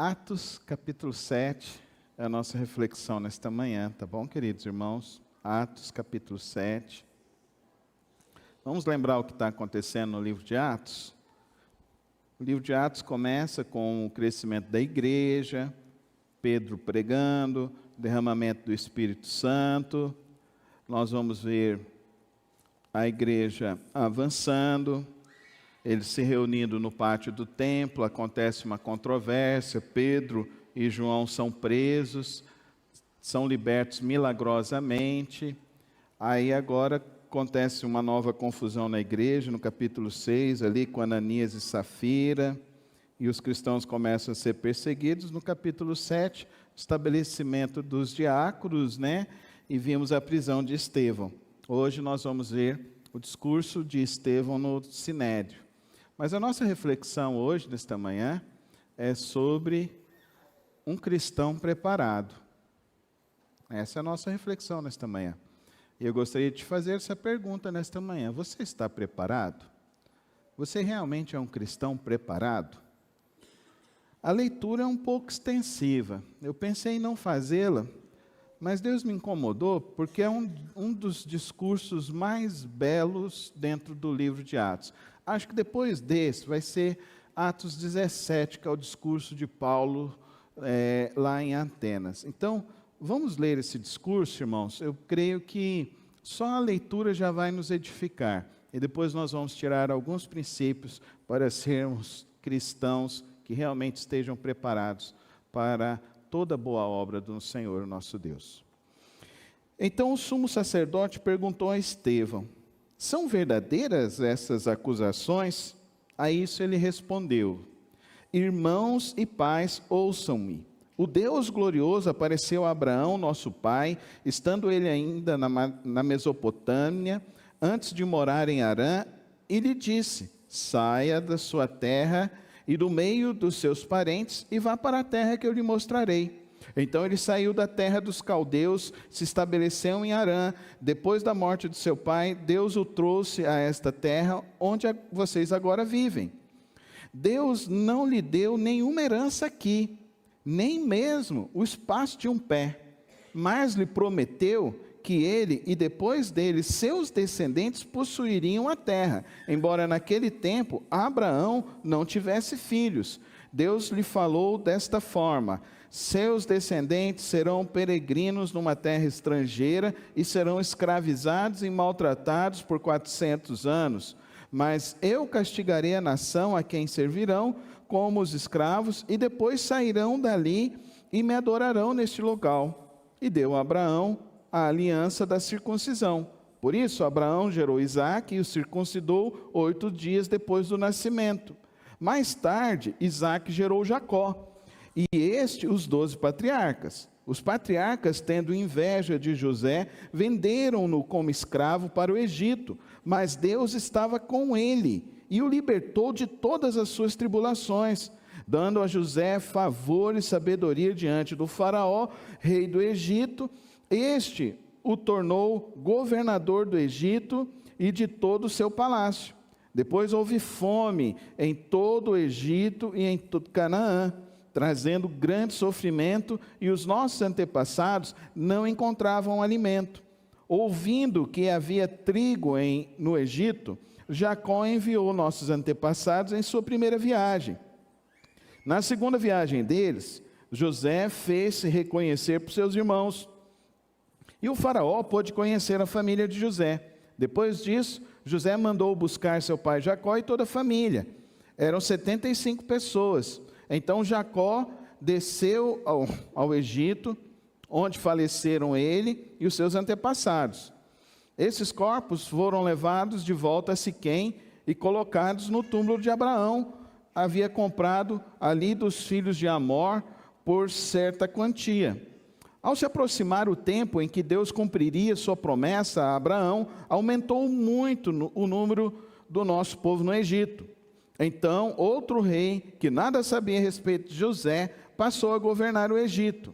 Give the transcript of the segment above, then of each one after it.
Atos capítulo 7 é a nossa reflexão nesta manhã, tá bom, queridos irmãos? Atos capítulo 7. Vamos lembrar o que está acontecendo no livro de Atos? O livro de Atos começa com o crescimento da igreja, Pedro pregando, derramamento do Espírito Santo. Nós vamos ver a igreja avançando, eles se reunindo no pátio do templo, acontece uma controvérsia, Pedro e João são presos, são libertos milagrosamente. Aí agora acontece uma nova confusão na igreja, no capítulo 6, ali com Ananias e Safira, e os cristãos começam a ser perseguidos. No capítulo 7, estabelecimento dos diáconos, e vimos a prisão de Estevão. Hoje nós vamos ver o discurso de Estevão no Sinédrio. Mas a nossa reflexão hoje, nesta manhã, é sobre um cristão preparado. Essa é a nossa reflexão nesta manhã. E eu gostaria de te fazer essa pergunta nesta manhã. Você está preparado? Você realmente é um cristão preparado? A leitura é um pouco extensiva. Eu pensei em não fazê-la, mas Deus me incomodou porque é um dos discursos mais belos dentro do livro de Atos. Acho que depois desse vai ser Atos 17, que é o discurso de Paulo lá em Atenas. Então, vamos ler esse discurso, irmãos. Eu creio que só a leitura já vai nos edificar. E depois nós vamos tirar alguns princípios para sermos cristãos que realmente estejam preparados para toda boa obra do Senhor, nosso Deus. Então o sumo sacerdote perguntou a Estevão: são verdadeiras essas acusações? A isso ele respondeu: irmãos e pais, ouçam-me. O Deus glorioso apareceu a Abraão, nosso pai, estando ele ainda na Mesopotâmia, antes de morar em Harã, e lhe disse: saia da sua terra e do meio dos seus parentes e vá para a terra que eu lhe mostrarei. Então ele saiu da terra dos caldeus, se estabeleceu em Harã. Depois da morte de seu pai, Deus o trouxe a esta terra onde vocês agora vivem. Deus não lhe deu nenhuma herança aqui, nem mesmo o espaço de um pé, mas lhe prometeu que ele e depois dele seus descendentes possuiriam a terra, embora naquele tempo Abraão não tivesse filhos. Deus lhe falou desta forma: seus descendentes serão peregrinos numa terra estrangeira e serão escravizados e maltratados por 400 anos. Mas eu castigarei a nação a quem servirão como os escravos, e depois sairão dali e me adorarão neste local. E deu a Abraão a aliança da circuncisão. Por isso Abraão gerou Isaque e o circuncidou 8 dias depois do nascimento. Mais tarde, Isaque gerou Jacó, e os 12 patriarcas. Os patriarcas, tendo inveja de José, venderam-no como escravo para o Egito, mas Deus estava com ele e o libertou de todas as suas tribulações, dando a José favor e sabedoria diante do faraó, rei do Egito. Este o tornou governador do Egito e de todo o seu palácio. Depois houve fome em todo o Egito e em todo Canaã, trazendo grande sofrimento, e os nossos antepassados não encontravam alimento. Ouvindo que havia trigo no Egito, Jacó enviou nossos antepassados em sua primeira viagem. Na segunda viagem deles, José fez-se reconhecer por seus irmãos, e o faraó pôde conhecer a família de José. Depois disso, José mandou buscar seu pai Jacó e toda a família. Eram 75 pessoas. Então Jacó desceu ao Egito, onde faleceram ele e os seus antepassados. Esses corpos foram levados de volta a Siquém e colocados no túmulo de Abraão. Havia comprado ali dos filhos de Amor por certa quantia. Ao se aproximar o tempo em que Deus cumpriria sua promessa a Abraão, aumentou muito o número do nosso povo no Egito. Então, outro rei, que nada sabia a respeito de José, passou a governar o Egito.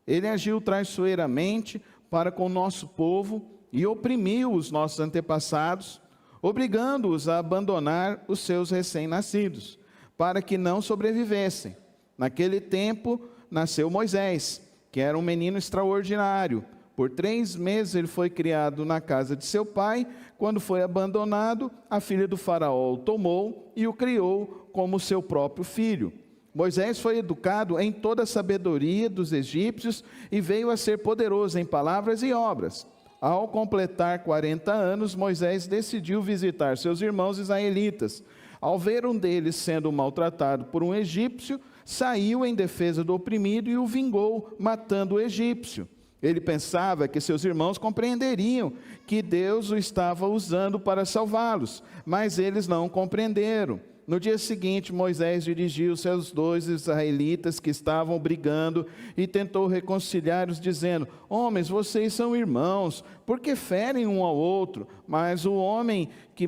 Ele agiu traiçoeiramente para com o nosso povo e oprimiu os nossos antepassados, obrigando-os a abandonar os seus recém-nascidos, para que não sobrevivessem. Naquele tempo nasceu Moisés, que era um menino extraordinário. Por 3 meses ele foi criado na casa de seu pai. Quando foi abandonado, a filha do faraó o tomou e o criou como seu próprio filho. Moisés foi educado em toda a sabedoria dos egípcios e veio a ser poderoso em palavras e obras. Ao completar 40 anos, Moisés decidiu visitar seus irmãos israelitas. Ao ver um deles sendo maltratado por um egípcio, saiu em defesa do oprimido e o vingou, matando o egípcio. Ele pensava que seus irmãos compreenderiam que Deus o estava usando para salvá-los, mas eles não compreenderam. No dia seguinte, Moisés dirigiu-se aos 2 israelitas que estavam brigando e tentou reconciliar-os, dizendo: homens, vocês são irmãos, por que ferem um ao outro? Mas o homem que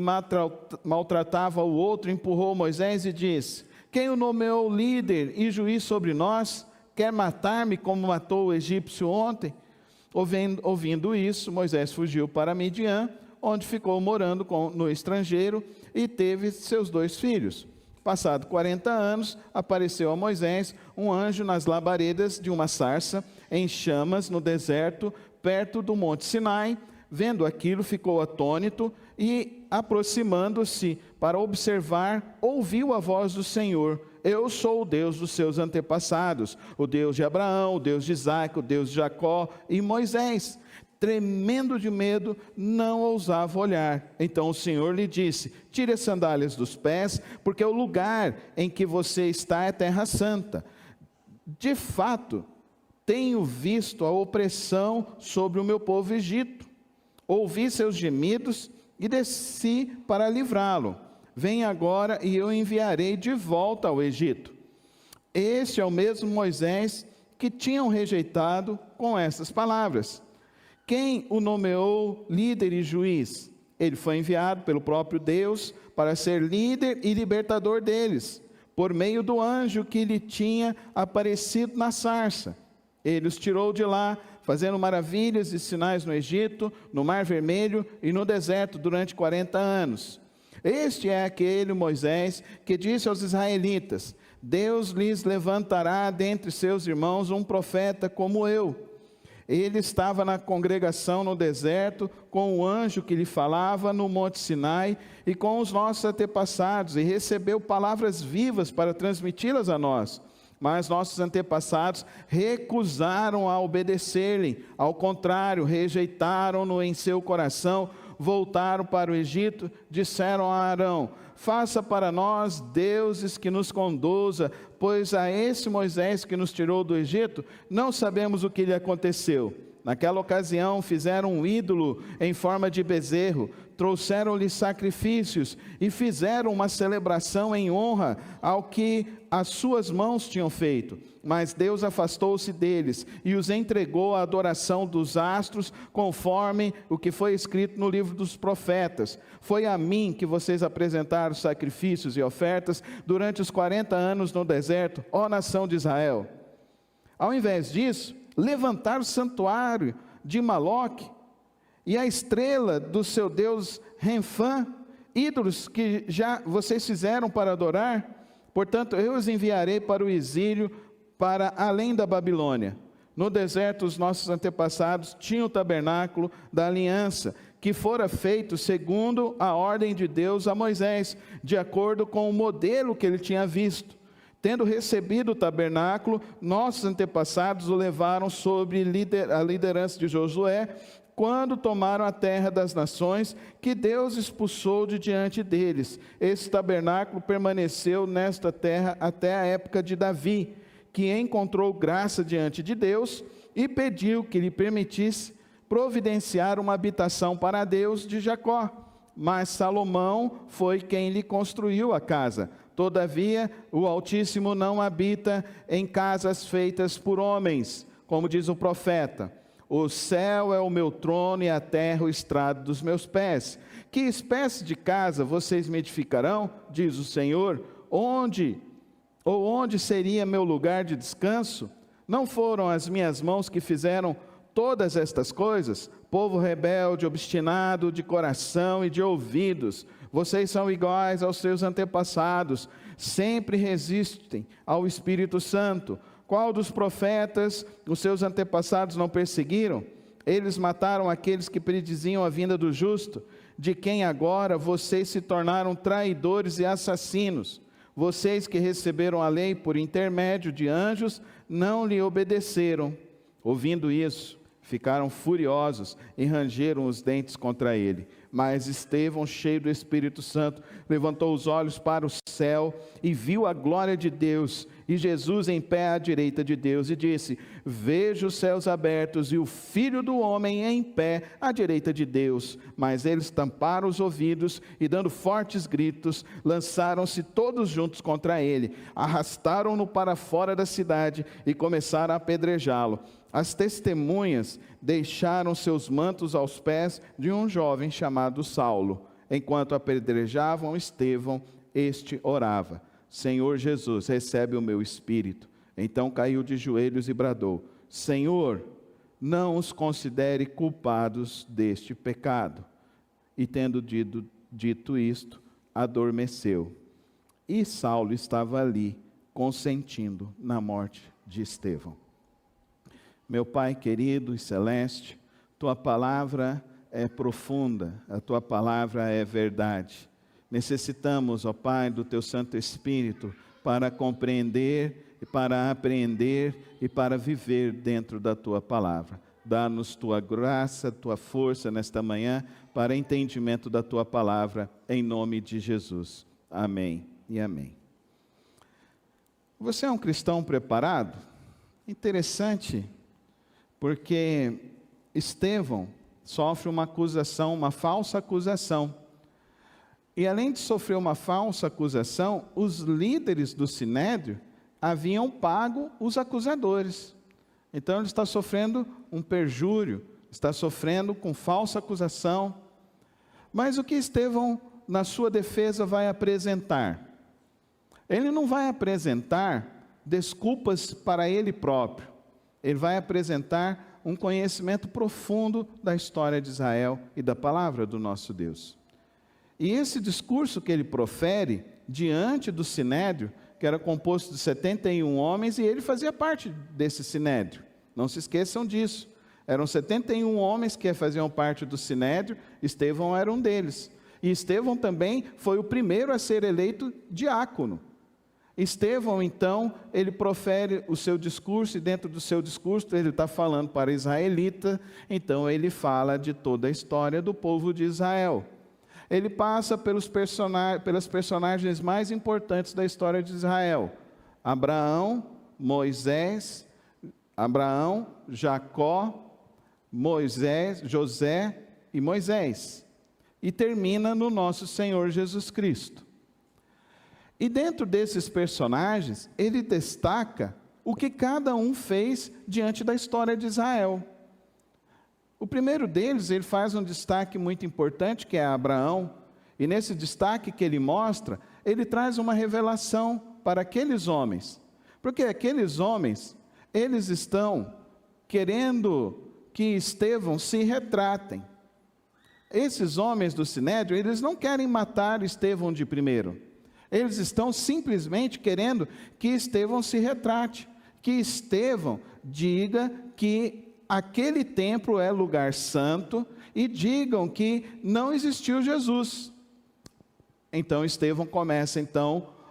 maltratava o outro empurrou Moisés e disse: quem o nomeou líder e juiz sobre nós? Quer matar-me como matou o egípcio ontem? Ouvindo isso, Moisés fugiu para Midian, onde ficou morando no estrangeiro e teve seus 2 filhos. Passado 40 anos, apareceu a Moisés um anjo nas labaredas de uma sarça em chamas no deserto, perto do monte Sinai. Vendo aquilo, ficou atônito e, aproximando-se para observar, ouviu a voz do Senhor: eu sou o Deus dos seus antepassados, o Deus de Abraão, o Deus de Isaque, o Deus de Jacó. E Moisés, tremendo de medo, não ousava olhar. Então o Senhor lhe disse: tire as sandálias dos pés, porque o lugar em que você está é terra santa. De fato, tenho visto a opressão sobre o meu povo Egito. Ouvi seus gemidos e desci para livrá-lo. Vem agora e eu enviarei de volta ao Egito. Este é o mesmo Moisés que tinham rejeitado com essas palavras. Quem o nomeou líder e juiz? Ele foi enviado pelo próprio Deus para ser líder e libertador deles, por meio do anjo que lhe tinha aparecido na sarça. Ele os tirou de lá, fazendo maravilhas e sinais no Egito, no Mar Vermelho e no deserto durante 40 anos. Este é aquele Moisés que disse aos israelitas: Deus lhes levantará dentre seus irmãos um profeta como eu. Ele estava na congregação no deserto, com o anjo que lhe falava no monte Sinai e com os nossos antepassados, e recebeu palavras vivas para transmiti-las a nós. Mas nossos antepassados recusaram a obedecer-lhe, ao contrário, rejeitaram-no em seu coração, voltaram para o Egito, disseram a Arão: faça para nós deuses que nos conduza, pois a esse Moisés que nos tirou do Egito, não sabemos o que lhe aconteceu. Naquela ocasião fizeram um ídolo em forma de bezerro, trouxeram-lhe sacrifícios e fizeram uma celebração em honra ao que as suas mãos tinham feito. Mas Deus afastou-se deles e os entregou à adoração dos astros, conforme o que foi escrito no livro dos profetas. Foi a mim que vocês apresentaram sacrifícios e ofertas durante os 40 anos no deserto, ó nação de Israel. Ao invés disso, levantaram o santuário de Maloque e a estrela do seu deus Renfã, ídolos que já vocês fizeram para adorar. Portanto, eu os enviarei para o exílio, para além da Babilônia. No deserto, os nossos antepassados tinham o tabernáculo da aliança, que fora feito segundo a ordem de Deus a Moisés, de acordo com o modelo que ele tinha visto. Tendo recebido o tabernáculo, nossos antepassados o levaram sob a liderança de Josué, quando tomaram a terra das nações, que Deus expulsou de diante deles. Esse tabernáculo permaneceu nesta terra até a época de Davi, que encontrou graça diante de Deus e pediu que lhe permitisse providenciar uma habitação para Deus de Jacó. Mas Salomão foi quem lhe construiu a casa. Todavia, o Altíssimo não habita em casas feitas por homens, como diz o profeta. O céu é o meu trono e a terra o estrado dos meus pés. Que espécie de casa vocês me edificarão, diz o Senhor? Onde seria meu lugar de descanso? Não foram as minhas mãos que fizeram todas estas coisas? Povo rebelde, obstinado de coração e de ouvidos, vocês são iguais aos seus antepassados, sempre resistem ao Espírito Santo. Qual dos profetas os seus antepassados não perseguiram? Eles mataram aqueles que prediziam a vinda do justo, de quem agora vocês se tornaram traidores e assassinos. Vocês que receberam a lei por intermédio de anjos, não lhe obedeceram. Ouvindo isso, ficaram furiosos e rangeram os dentes contra ele. Mas Estevão, cheio do Espírito Santo, levantou os olhos para o céu e viu a glória de Deus e Jesus em pé à direita de Deus, e disse: vejo os céus abertos e o Filho do Homem em pé à direita de Deus. Mas eles tamparam os ouvidos e, dando fortes gritos, lançaram-se todos juntos contra ele, arrastaram-no para fora da cidade e começaram a apedrejá-lo. As testemunhas deixaram seus mantos aos pés de um jovem chamado Saulo. Enquanto apedrejavam Estevão, este orava: Senhor Jesus, recebe o meu espírito. Então caiu de joelhos e bradou: Senhor, não os considere culpados deste pecado. E tendo dito isto, adormeceu. E Saulo estava ali, consentindo na morte de Estevão. Meu Pai querido e celeste, Tua palavra é profunda, a Tua palavra é verdade. Necessitamos, ó Pai, do Teu Santo Espírito para compreender, para aprender e para viver dentro da Tua palavra. Dá-nos Tua graça, Tua força nesta manhã para entendimento da Tua palavra, em nome de Jesus. Amém e amém. Você é um cristão preparado? Interessante, porque Estevão sofre uma acusação, uma falsa acusação. E além de sofrer uma falsa acusação, os líderes do Sinédrio haviam pago os acusadores. Então ele está sofrendo um perjúrio, está sofrendo com falsa acusação. Mas o que Estevão, na sua defesa, vai apresentar? Ele não vai apresentar desculpas para ele próprio. Ele vai apresentar um conhecimento profundo da história de Israel e da palavra do nosso Deus. E esse discurso que ele profere diante do Sinédrio, que era composto de 71 homens, e ele fazia parte desse Sinédrio. Não se esqueçam disso. Eram 71 homens que faziam parte do Sinédrio, Estevão era um deles. E Estevão também foi o primeiro a ser eleito diácono. Estevão, então, ele profere o seu discurso, e dentro do seu discurso ele está falando para israelita, então ele fala de toda a história do povo de Israel. Ele passa pelas personagens mais importantes da história de Israel: Abraão, Moisés, Jacó, Moisés, José e Moisés. E termina no nosso Senhor Jesus Cristo. E dentro desses personagens, ele destaca o que cada um fez diante da história de Israel. O primeiro deles, ele faz um destaque muito importante, que é Abraão. E nesse destaque que ele mostra, ele traz uma revelação para aqueles homens. Porque aqueles homens, eles estão querendo que Estevão se retratem. Esses homens do Sinédrio, eles não querem matar Estevão de primeiro. Eles estão simplesmente querendo que Estevão se retrate, que Estevão diga que aquele templo é lugar santo e digam que não existiu Jesus. Então Estevão começa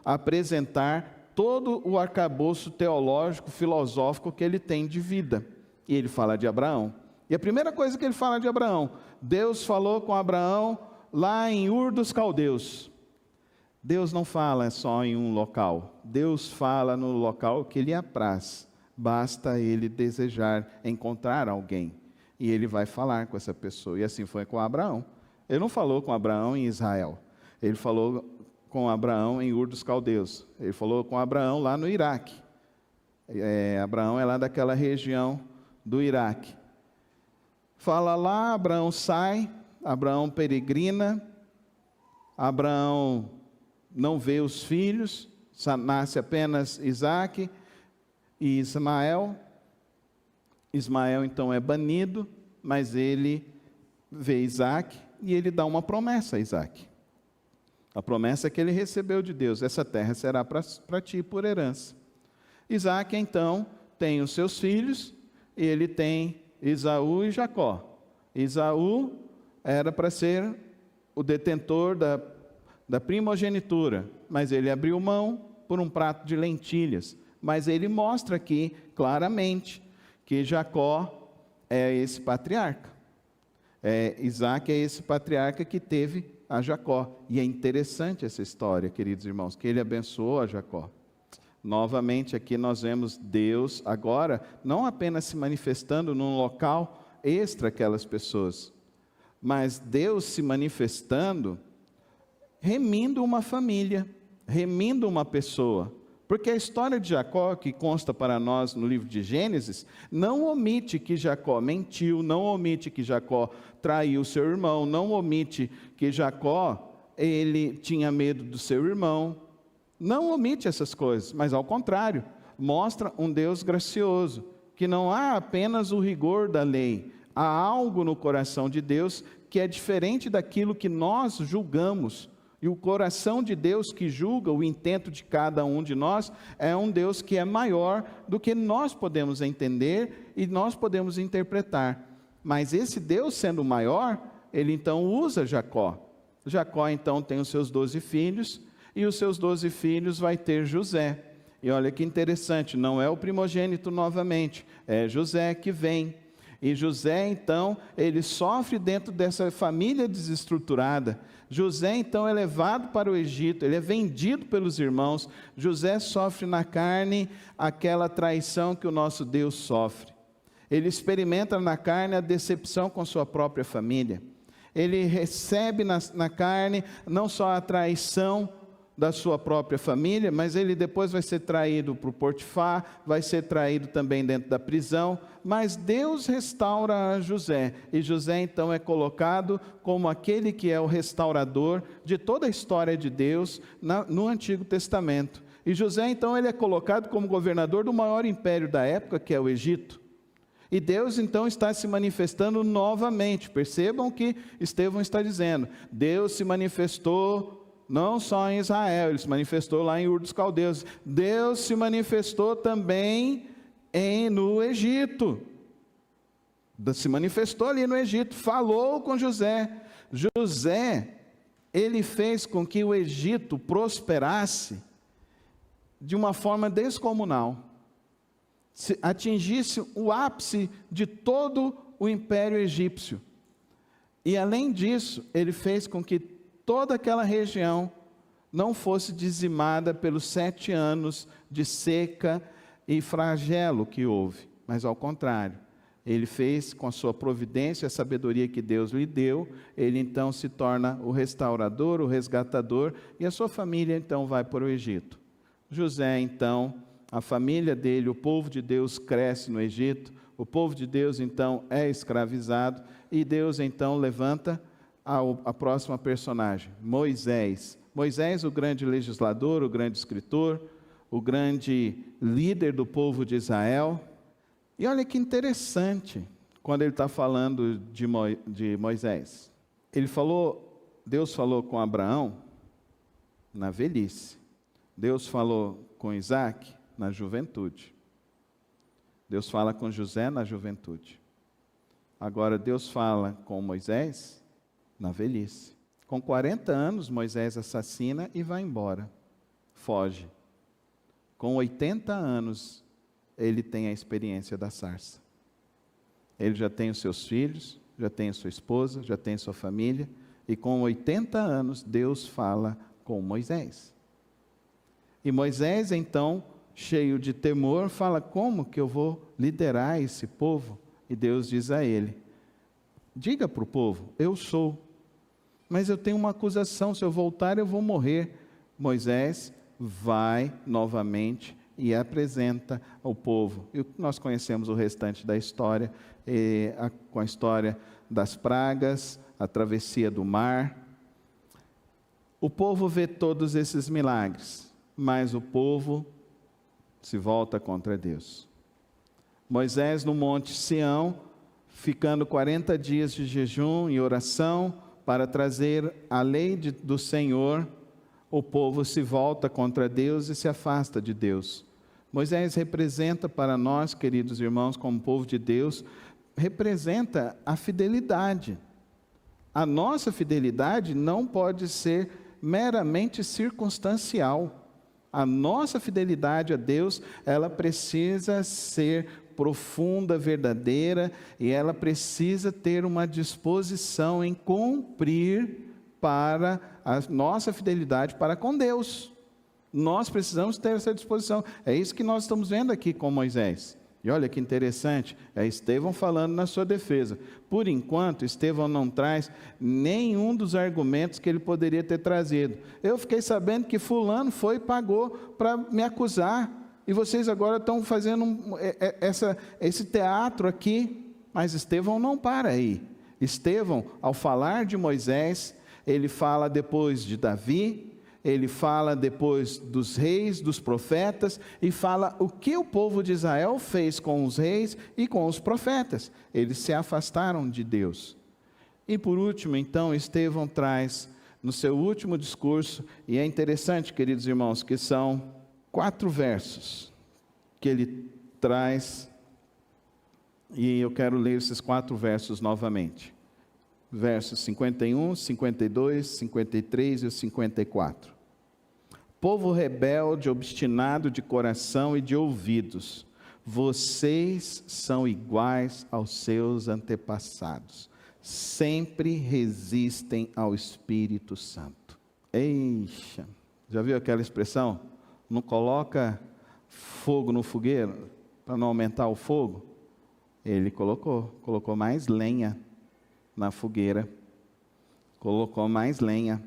a apresentar todo o arcabouço teológico, filosófico que ele tem de vida. E ele fala de Abraão. E a primeira coisa que ele fala de Abraão: Deus falou com Abraão lá em Ur dos Caldeus. Deus não fala só em um local, Deus fala no local que lhe apraz, basta ele desejar encontrar alguém, e ele vai falar com essa pessoa. E assim foi com Abraão. Ele não falou com Abraão em Israel, ele falou com Abraão em Ur dos Caldeus, ele falou com Abraão lá no Iraque. Abraão é lá daquela região do Iraque. Fala lá, Abraão sai, Abraão peregrina, Abraão não vê os filhos, nasce apenas Isaque e Ismael. Ismael então é banido, mas ele vê Isaque e ele dá uma promessa a Isaque. A promessa que ele recebeu de Deus: essa terra será para ti por herança. Isaac então tem os seus filhos, e ele tem Esaú e Jacó. Esaú era para ser o detentor da primogenitura, mas ele abriu mão por um prato de lentilhas. Mas ele mostra aqui claramente que Jacó é esse patriarca. Isaac é esse patriarca que teve a Jacó. E é interessante essa história, queridos irmãos, que ele abençoou a Jacó. Novamente aqui nós vemos Deus agora não apenas se manifestando num local extra aquelas pessoas, mas Deus se manifestando, remindo uma família, remindo uma pessoa. Porque a história de Jacó, que consta para nós no livro de Gênesis, não omite que Jacó mentiu, não omite que Jacó traiu seu irmão, não omite que Jacó, ele tinha medo do seu irmão. Não omite essas coisas, mas ao contrário, mostra um Deus gracioso, que não há apenas o rigor da lei, há algo no coração de Deus que é diferente daquilo que nós julgamos. E o coração de Deus que julga o intento de cada um de nós é um Deus que é maior do que nós podemos entender e nós podemos interpretar. Mas esse Deus sendo maior, ele então usa Jacó. Jacó então tem os seus 12 filhos, e os seus 12 filhos vai ter José. E olha que interessante, não é o primogênito novamente, é José que vem. E José então, ele sofre dentro dessa família desestruturada. José então é levado para o Egito, ele é vendido pelos irmãos. José sofre na carne aquela traição que o nosso Deus sofre. Ele experimenta na carne a decepção com sua própria família. Ele recebe na carne não só a traição da sua própria família, mas ele depois vai ser traído para o Potifar, vai ser traído também dentro da prisão, mas Deus restaura José, e José então é colocado como aquele que é o restaurador de toda a história de Deus no Antigo Testamento. E José então ele é colocado como governador do maior império da época, que é o Egito. E Deus então está se manifestando novamente. Percebam o que Estevão está dizendo. Deus se manifestou não só em Israel, ele se manifestou lá em Ur dos Caldeus. Deus se manifestou também no Egito. Se manifestou ali no Egito, falou com José. José, ele fez com que o Egito prosperasse de uma forma descomunal. Atingisse o ápice de todo o império egípcio. E além disso, ele fez com que toda aquela região não fosse dizimada pelos 7 anos de seca e flagelo que houve, mas ao contrário, ele fez com a sua providência, a sabedoria que Deus lhe deu, ele então se torna o restaurador, o resgatador, e a sua família então vai para o Egito. José então, a família dele, o povo de Deus cresce no Egito, o povo de Deus então é escravizado, e Deus então levanta a próxima personagem, Moisés. Moisés, o grande legislador, o grande escritor, o grande líder do povo de Israel. E olha que interessante, quando ele está falando de Moisés. Deus falou com Abraão na velhice. Deus falou com Isaac na juventude. Deus fala com José na juventude. Agora Deus fala com Moisés na velhice. Com 40 anos, Moisés assassina e vai embora. Foge. Com 80 anos, ele tem a experiência da sarça. Ele já tem os seus filhos, já tem a sua esposa, já tem a sua família, e com 80 anos, Deus fala com Moisés. E Moisés, então, cheio de temor, fala: como que eu vou liderar esse povo? E Deus diz a ele: diga para o povo, eu sou. Mas eu tenho uma acusação, se eu voltar eu vou morrer. Moisés vai novamente e apresenta ao povo. E nós conhecemos o restante da história, com a história das pragas, a travessia do mar. O povo vê todos esses milagres, mas o povo se volta contra Deus. Moisés no Monte Sião, ficando 40 dias de jejum e oração, para trazer a lei do Senhor o povo se volta contra Deus e se afasta de Deus. Moisés representa para nós, queridos irmãos, como povo de Deus, representa a fidelidade. A nossa fidelidade não pode ser meramente circunstancial. A nossa fidelidade a Deus, ela precisa ser profunda, verdadeira, e ela precisa ter uma disposição em cumprir para a nossa fidelidade para com Deus. Nós precisamos ter essa disposição. É isso que nós estamos vendo aqui com Moisés. E olha que interessante, é Estevão falando na sua defesa. Por enquanto, Estevão não traz nenhum dos argumentos que ele poderia ter trazido. Eu fiquei sabendo que fulano foi e pagou para me acusar, e vocês agora estão fazendo esse teatro aqui. Mas Estevão não para aí. Estevão, ao falar de Moisés, ele fala depois de Davi, ele fala depois dos reis, dos profetas, e fala o que o povo de Israel fez com os reis e com os profetas. Eles se afastaram de Deus. E por último, então, Estevão traz no seu último discurso, e é interessante, queridos irmãos, que são 4 versos que ele traz, e eu quero ler esses 4 versos novamente. Versos 51, 52, 53 e 54. Povo rebelde, obstinado de coração e de ouvidos, vocês são iguais aos seus antepassados, sempre resistem ao Espírito Santo. Eixa, já viu aquela expressão? Não coloca fogo no fogueiro para não aumentar o fogo? Ele colocou mais lenha na fogueira, colocou mais lenha.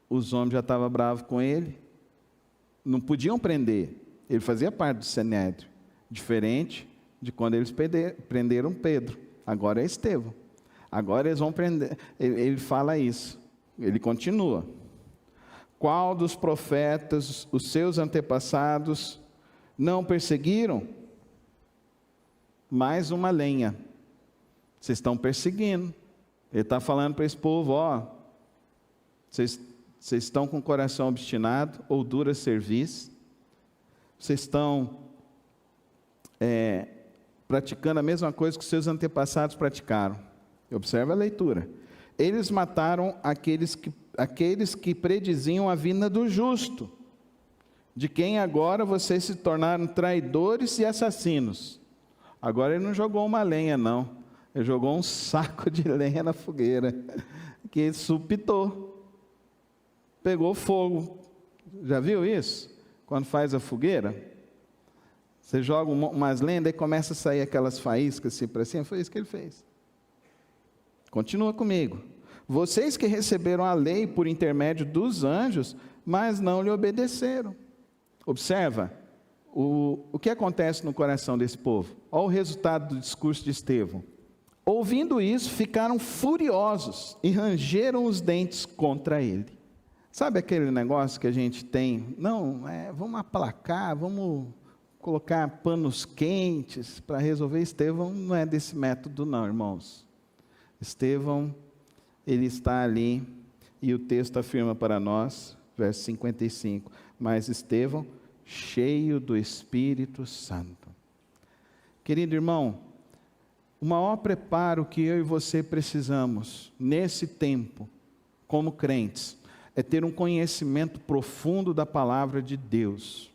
Os homens já estavam bravos com ele, não podiam prender, ele fazia parte do Sinédrio, diferente de quando eles prenderam Pedro. Agora é Estevão, agora eles vão prender. Ele fala isso, ele continua: qual dos profetas os seus antepassados não perseguiram? Mais uma lenha. Vocês estão perseguindo. Ele está falando para esse povo: vocês estão com o coração obstinado ou dura cerviz, vocês estão praticando a mesma coisa que seus antepassados praticaram. Observe a leitura. Eles mataram aqueles que prediziam a vinda do justo, de quem agora vocês se tornaram traidores e assassinos. Agora ele não jogou uma lenha, não. Ele jogou um saco de lenha na fogueira, que supitou, pegou fogo. Já viu isso? Quando faz a fogueira, você joga umas lenhas, daí começa a sair aquelas faíscas assim para cima. Foi isso que ele fez. Continua comigo. Vocês que receberam a lei por intermédio dos anjos, mas não lhe obedeceram. Observa o que acontece no coração desse povo. Olha o resultado do discurso de Estevão. Ouvindo isso, ficaram furiosos e rangeram os dentes contra ele. Sabe aquele negócio que a gente tem? Não, vamos aplacar, vamos colocar panos quentes para resolver. Estevão não é desse método não, irmãos. Estevão, ele está ali, e o texto afirma para nós, verso 55, mas Estevão, cheio do Espírito Santo. Querido irmão, o maior preparo que eu e você precisamos nesse tempo, como crentes, é ter um conhecimento profundo da palavra de Deus.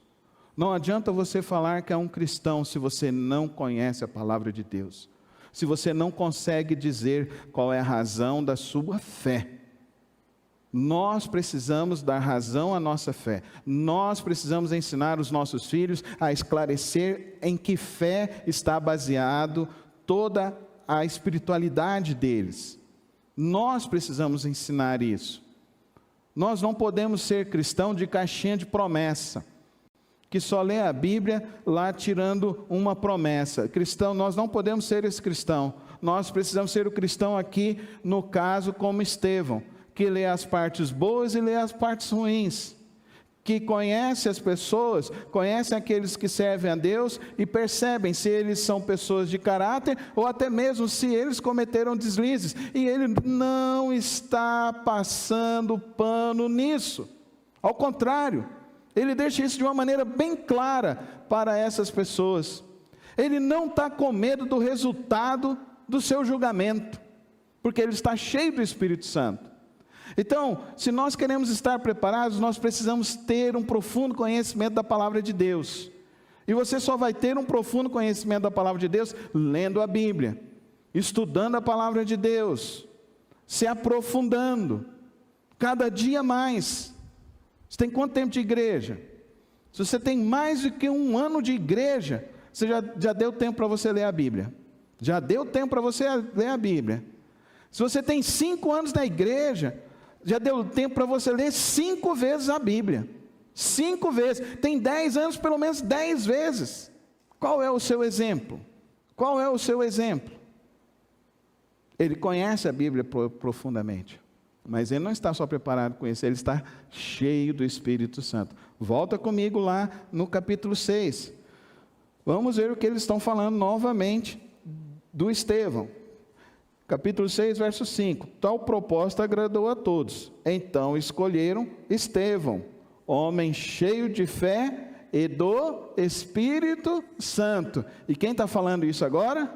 Não adianta você falar que é um cristão se você não conhece a palavra de Deus, se você não consegue dizer qual é a razão da sua fé. Nós precisamos dar razão à nossa fé. Nós precisamos ensinar os nossos filhos a esclarecer em que fé está baseado toda a espiritualidade deles. Nós precisamos ensinar isso. Nós não podemos ser cristão de caixinha de promessa, que só lê a Bíblia lá tirando uma promessa. Cristão, nós não podemos ser esse cristão. Nós precisamos ser o cristão aqui, no caso como Estevão, que lê as partes boas e lê as partes ruins, que conhece as pessoas, conhece aqueles que servem a Deus e percebem se eles são pessoas de caráter ou até mesmo se eles cometeram deslizes. E ele não está passando pano nisso. Ao contrário, ele deixa isso de uma maneira bem clara para essas pessoas. Ele não está com medo do resultado do seu julgamento, porque ele está cheio do Espírito Santo. Então, se nós queremos estar preparados, nós precisamos ter um profundo conhecimento da palavra de Deus. E você só vai ter um profundo conhecimento da palavra de Deus lendo a Bíblia, estudando a palavra de Deus, se aprofundando, cada dia mais. Você tem quanto tempo de igreja? Se você tem mais do que 1 ano de igreja, você já deu tempo para você ler a Bíblia. Já deu tempo para você ler a Bíblia. Se você tem 5 anos na igreja, já deu tempo para você ler 5 vezes a Bíblia. 5 vezes. Tem 10 anos, pelo menos 10 vezes. Qual é o seu exemplo? Qual é o seu exemplo? Ele conhece a Bíblia profundamente. Mas ele não está só preparado com isso, ele está cheio do Espírito Santo. Volta comigo lá no capítulo 6. Vamos ver o que eles estão falando novamente do Estevão. Capítulo 6, verso 5. Tal proposta agradou a todos. Então escolheram Estevão, homem cheio de fé e do Espírito Santo. E quem está falando isso agora?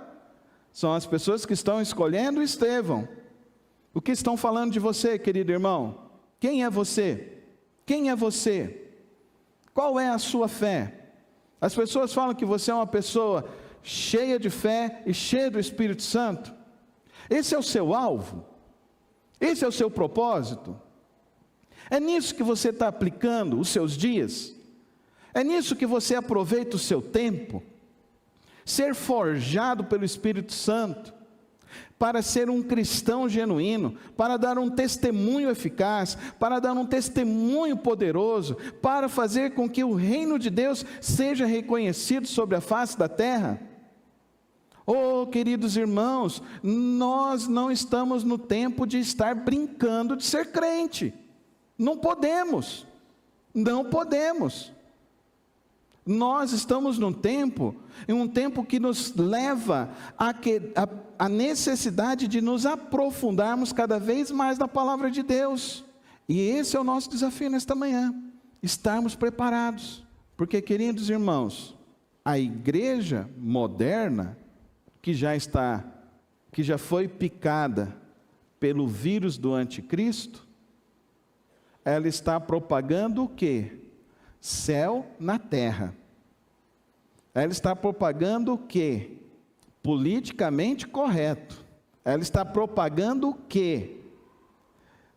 São as pessoas que estão escolhendo Estevão. O que estão falando de você, querido irmão? Quem é você? Quem é você? Qual é a sua fé? As pessoas falam que você é uma pessoa cheia de fé e cheia do Espírito Santo. Esse é o seu alvo? Esse é o seu propósito? É nisso que você está aplicando os seus dias? É nisso que você aproveita o seu tempo? Ser forjado pelo Espírito Santo, para ser um cristão genuíno, para dar um testemunho eficaz, para dar um testemunho poderoso, para fazer com que o reino de Deus seja reconhecido sobre a face da terra. Oh, queridos irmãos, nós não estamos no tempo de estar brincando de ser crente. Não podemos. Não podemos. Nós estamos num tempo, em um tempo que nos leva a necessidade de nos aprofundarmos cada vez mais na palavra de Deus. E esse é o nosso desafio nesta manhã, estarmos preparados. Porque, queridos irmãos, a igreja moderna, que já foi picada pelo vírus do anticristo, ela está propagando o quê? Céu na terra. Ela está propagando o quê? Politicamente correto. Ela está propagando o quê?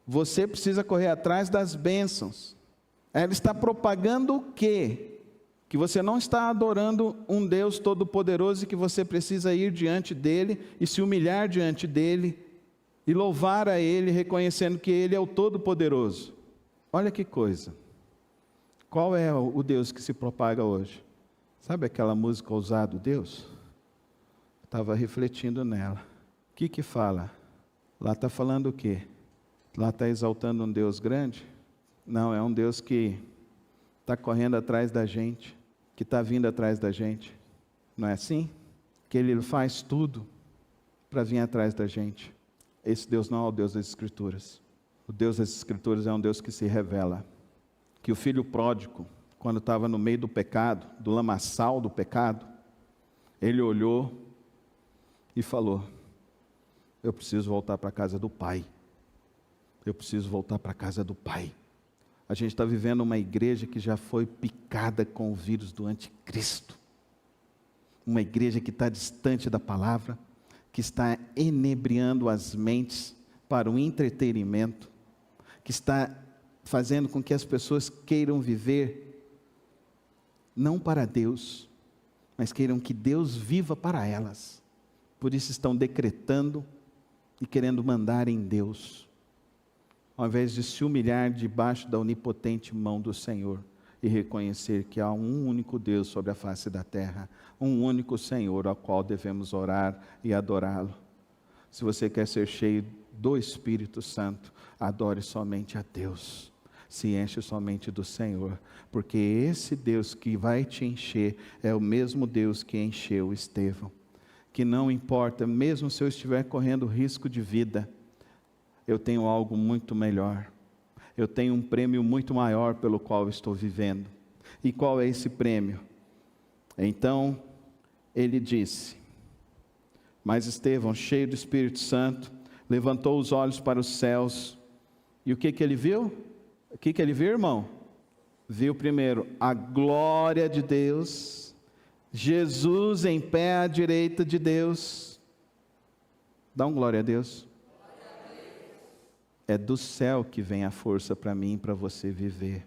Você precisa correr atrás das bênçãos. Ela está propagando o quê? Que você não está adorando um Deus todo-poderoso e que você precisa ir diante dele e se humilhar diante dele e louvar a ele, reconhecendo que ele é o todo-poderoso. Olha que coisa. Qual é o Deus que se propaga hoje? Sabe aquela música Ousado Deus? Estava refletindo nela. O que fala? Lá está falando o quê? Lá está exaltando um Deus grande? Não, é um Deus que está correndo atrás da gente, que está vindo atrás da gente. Não é assim? Que Ele faz tudo para vir atrás da gente. Esse Deus não é o Deus das Escrituras. O Deus das Escrituras é um Deus que se revela. Que o filho pródigo, quando estava no meio do pecado, do lamaçal do pecado, ele olhou e falou: eu preciso voltar para a casa do Pai. Eu preciso voltar para a casa do Pai. A gente está vivendo uma igreja que já foi picada com o vírus do anticristo. Uma igreja que está distante da palavra, que está enebriando as mentes para o entretenimento, que está fazendo com que as pessoas queiram viver, não para Deus, mas queiram que Deus viva para elas. Por isso estão decretando e querendo mandar em Deus, ao invés de se humilhar debaixo da onipotente mão do Senhor e reconhecer que há um único Deus sobre a face da terra, um único Senhor ao qual devemos orar e adorá-lo. Se você quer ser cheio do Espírito Santo, adore somente a Deus. Se enche somente do Senhor, porque esse Deus que vai te encher é o mesmo Deus que encheu Estevão, que não importa, mesmo se eu estiver correndo risco de vida, eu tenho algo muito melhor. eu tenho um prêmio muito maior pelo qual eu estou vivendo. E qual é esse prêmio? Então, ele disse, mas Estevão, cheio do Espírito Santo, levantou os olhos para os céus, e o que ele viu? O que ele viu, irmão? Viu primeiro a glória de Deus, Jesus em pé à direita de Deus. Dá um glória a Deus. É do céu que vem a força para mim e para você viver.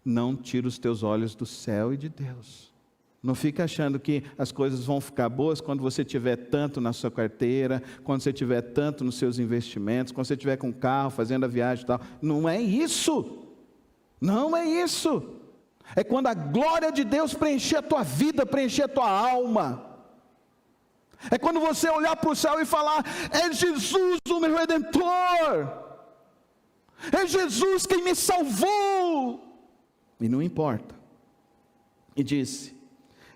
Não tira os teus olhos do céu e de Deus. Não fica achando que as coisas vão ficar boas quando você tiver tanto na sua carteira, quando você tiver tanto nos seus investimentos, quando você tiver com um carro, fazendo a viagem e tal. Não é isso. Não é isso. É quando a glória de Deus preencher a tua vida, preencher a tua alma. É quando você olhar para o céu e falar, é Jesus o meu Redentor. É Jesus quem me salvou. E não importa. E disse,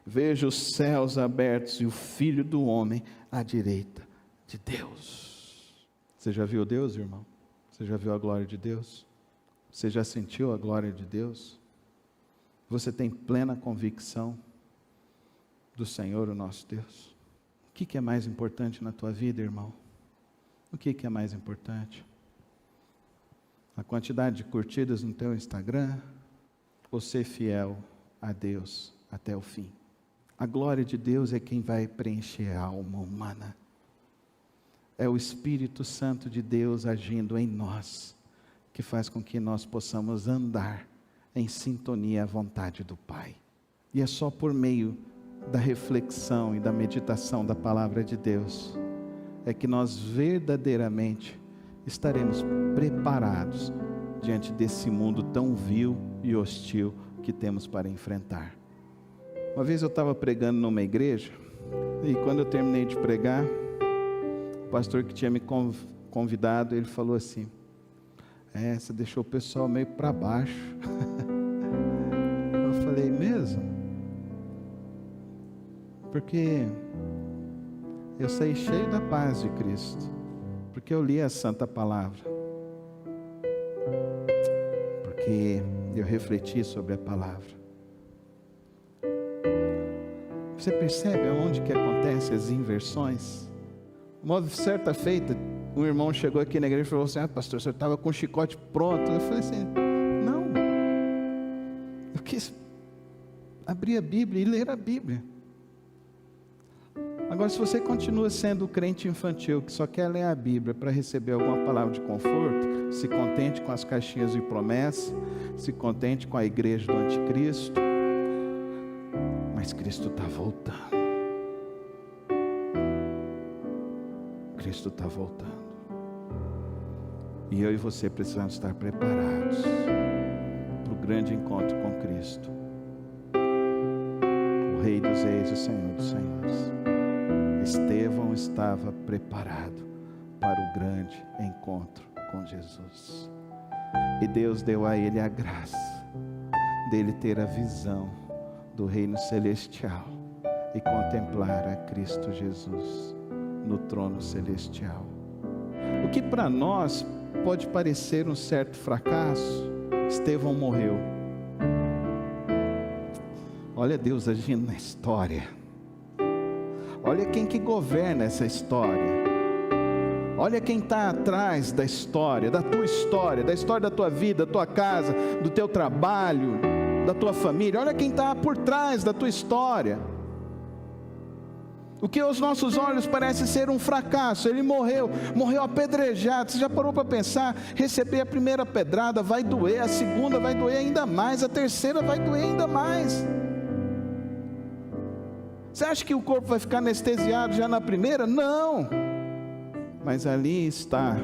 vejo os céus abertos e o Filho do Homem à direita de Deus. Você já viu Deus, irmão? Você já viu a glória de Deus? Você já sentiu a glória de Deus? Você tem plena convicção do Senhor, o nosso Deus? O que é mais importante na tua vida, irmão? O que é mais importante? A quantidade de curtidas no teu Instagram? Ou ser fiel a Deus até o fim? A glória de Deus é quem vai preencher a alma humana. É o Espírito Santo de Deus agindo em nós, que faz com que nós possamos andar em sintonia à vontade do Pai. E é só por meio da reflexão e da meditação da palavra de Deus, é que nós verdadeiramente estaremos preparados diante desse mundo tão vil e hostil que temos para enfrentar. Uma vez eu estava pregando numa igreja, e quando eu terminei de pregar, o pastor que tinha me convidado, ele falou assim, você deixou o pessoal meio para baixo. Eu falei, mesmo? Porque eu saí cheio da paz de Cristo, porque eu li a Santa Palavra, porque eu refleti sobre a Palavra. Você percebe aonde que acontecem as inversões? Uma certa feita, um irmão chegou aqui na igreja e falou assim, pastor, o senhor estava com o chicote pronto. Eu falei assim, não, eu quis abrir a Bíblia e ler a Bíblia. Agora, se você continua sendo crente infantil, que só quer ler a Bíblia para receber alguma palavra de conforto, se contente com as caixinhas de promessa, se contente com a igreja do anticristo, mas Cristo está voltando. Cristo está voltando. E eu e você precisamos estar preparados para o grande encontro com Cristo, o Rei dos Reis e o Senhor dos Senhores. Estevão estava preparado para o grande encontro com Jesus. E Deus deu a ele a graça dele ter a visão do reino celestial e contemplar a Cristo Jesus no trono celestial. O que para nós pode parecer um certo fracasso, Estevão morreu. Olha Deus agindo na história. Olha quem que governa essa história. Olha quem está atrás da história, da história da tua vida, da tua casa, do teu trabalho, da tua família. Olha quem está por trás da tua história. O que aos nossos olhos parece ser um fracasso, ele morreu apedrejado. Você já parou para pensar? Receber a primeira pedrada vai doer, a segunda vai doer ainda mais, a terceira vai doer ainda mais. Você acha que o corpo vai ficar anestesiado já na primeira? Não. Mas ali está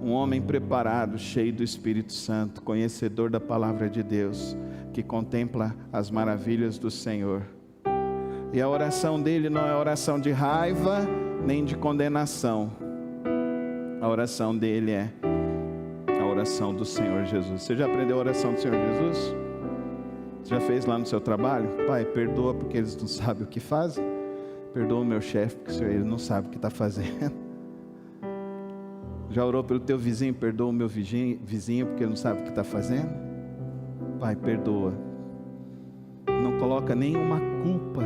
um homem preparado, cheio do Espírito Santo, conhecedor da palavra de Deus, que contempla as maravilhas do Senhor. E a oração dele não é oração de raiva, nem de condenação. A oração dele é a oração do Senhor Jesus. Você já aprendeu a oração do Senhor Jesus? Você já fez lá no seu trabalho? Pai, perdoa porque eles não sabem o que fazem. Perdoa o meu chefe porque ele não sabe o que está fazendo. Já orou pelo teu vizinho? Perdoa o meu vizinho porque ele não sabe o que está fazendo? Pai, perdoa. Não coloca nenhuma culpa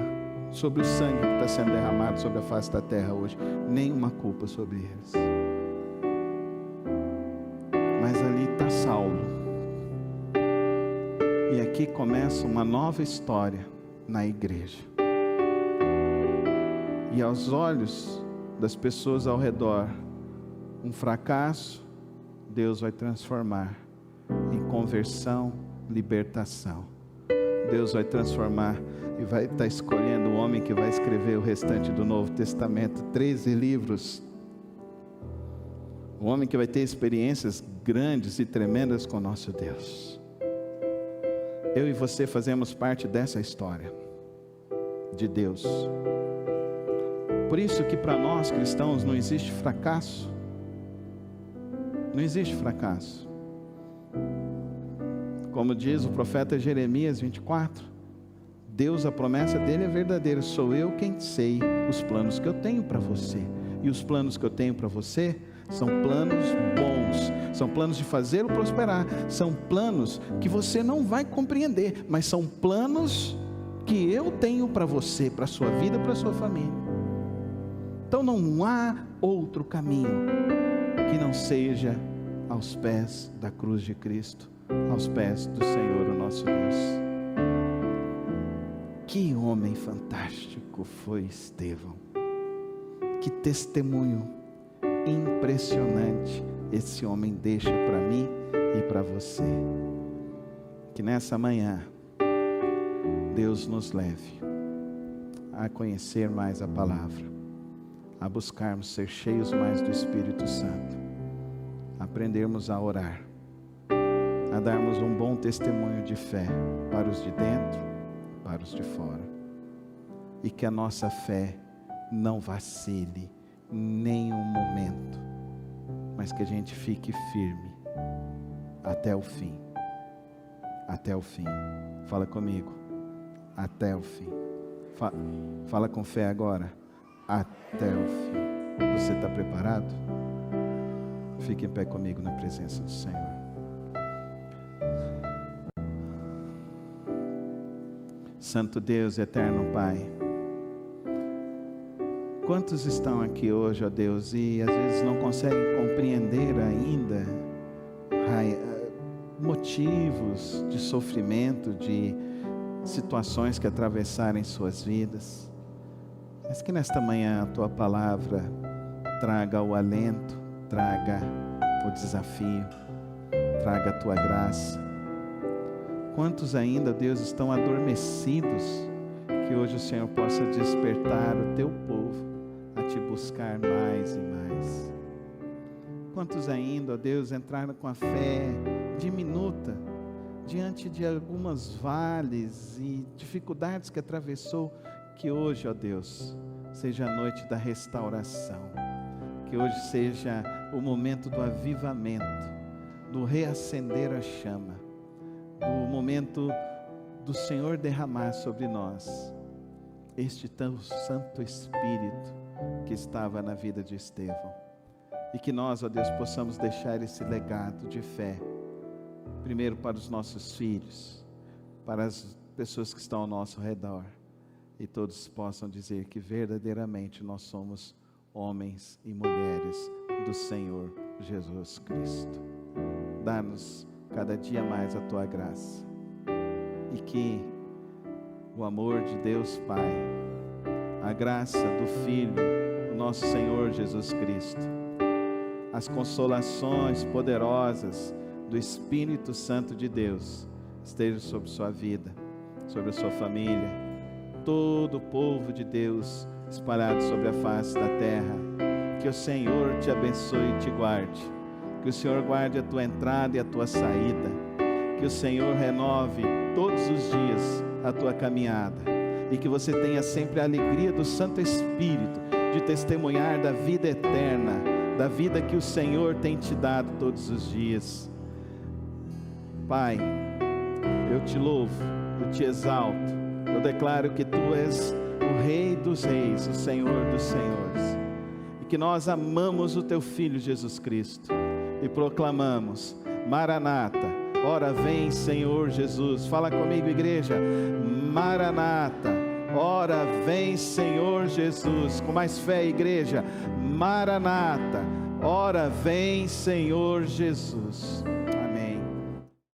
sobre o sangue que está sendo derramado sobre a face da terra hoje. Nenhuma culpa sobre eles. Mas ali está Saulo. E aqui começa uma nova história na igreja. E aos olhos das pessoas ao redor, um fracasso, Deus vai transformar em conversão, libertação. Deus vai transformar e vai estar escolhendo o homem que vai escrever o restante do Novo Testamento, 13 livros. Um homem que vai ter experiências grandes e tremendas com nosso Deus. Eu e você fazemos parte dessa história de Deus. Por isso que para nós cristãos não existe fracasso. Não existe fracasso. Como diz o profeta Jeremias 24, Deus, a promessa dele é verdadeira. Sou eu quem sei os planos que eu tenho para você. E os planos que eu tenho para você são planos bons. São planos de fazê-lo prosperar. São planos que você não vai compreender, mas são planos que eu tenho para você, para a sua vida, para a sua família. Então não há outro caminho que não seja aos pés da cruz de Cristo, aos pés do Senhor, o nosso Deus. Que homem fantástico foi Estevão. Que testemunho impressionante esse homem deixa para mim e para você. Que nessa manhã Deus nos leve a conhecer mais a palavra, a buscarmos ser cheios mais do Espírito Santo, aprendermos a orar, a darmos um bom testemunho de fé para os de dentro, para os de fora, e que a nossa fé não vacile em nenhum momento, mas que a gente fique firme até o fim. Até o fim. Fala comigo. Até o fim. Fala com fé agora. Até o fim. Você está preparado? Fique em pé comigo na presença do Senhor. Santo Deus, eterno Pai, quantos estão aqui hoje, ó Deus, e às vezes não conseguem compreender ainda motivos de sofrimento, de situações que atravessaram suas vidas, mas que nesta manhã a Tua palavra traga o alento, traga o desafio, traga a Tua graça. Quantos ainda, Deus, estão adormecidos, que hoje o Senhor possa despertar o Teu povo a Te buscar mais e mais. Quantos ainda, ó Deus, entraram com a fé diminuta, diante de algumas vales e dificuldades que atravessou, que hoje, ó Deus, seja a noite da restauração, que hoje seja o momento do avivamento, do reacender a chama, do momento do Senhor derramar sobre nós este tão Santo Espírito que estava na vida de Estevão, e que nós, ó Deus, possamos deixar esse legado de fé, primeiro para os nossos filhos, para as pessoas que estão ao nosso redor, e todos possam dizer que verdadeiramente nós somos homens e mulheres do Senhor Jesus Cristo. Dá-nos cada dia mais a Tua graça, e que o amor de Deus Pai, a graça do Filho, o nosso Senhor Jesus Cristo, as consolações poderosas do Espírito Santo de Deus estejam sobre sua vida, sobre a sua família, todo o povo de Deus espalhado sobre a face da terra. Que o Senhor te abençoe e te guarde, que o Senhor guarde a tua entrada e a tua saída, que o Senhor renove todos os dias a tua caminhada, e que você tenha sempre a alegria do Santo Espírito de testemunhar da vida eterna, da vida que o Senhor tem te dado todos os dias. Pai, eu te louvo, eu te exalto, eu declaro que Tu és o Rei dos Reis, o Senhor dos Senhores, e porque nós amamos o teu Filho Jesus Cristo e proclamamos: Maranata, ora vem Senhor Jesus. Fala comigo, igreja: Maranata, ora vem Senhor Jesus. Com mais fé, igreja: Maranata, ora vem Senhor Jesus. Amém.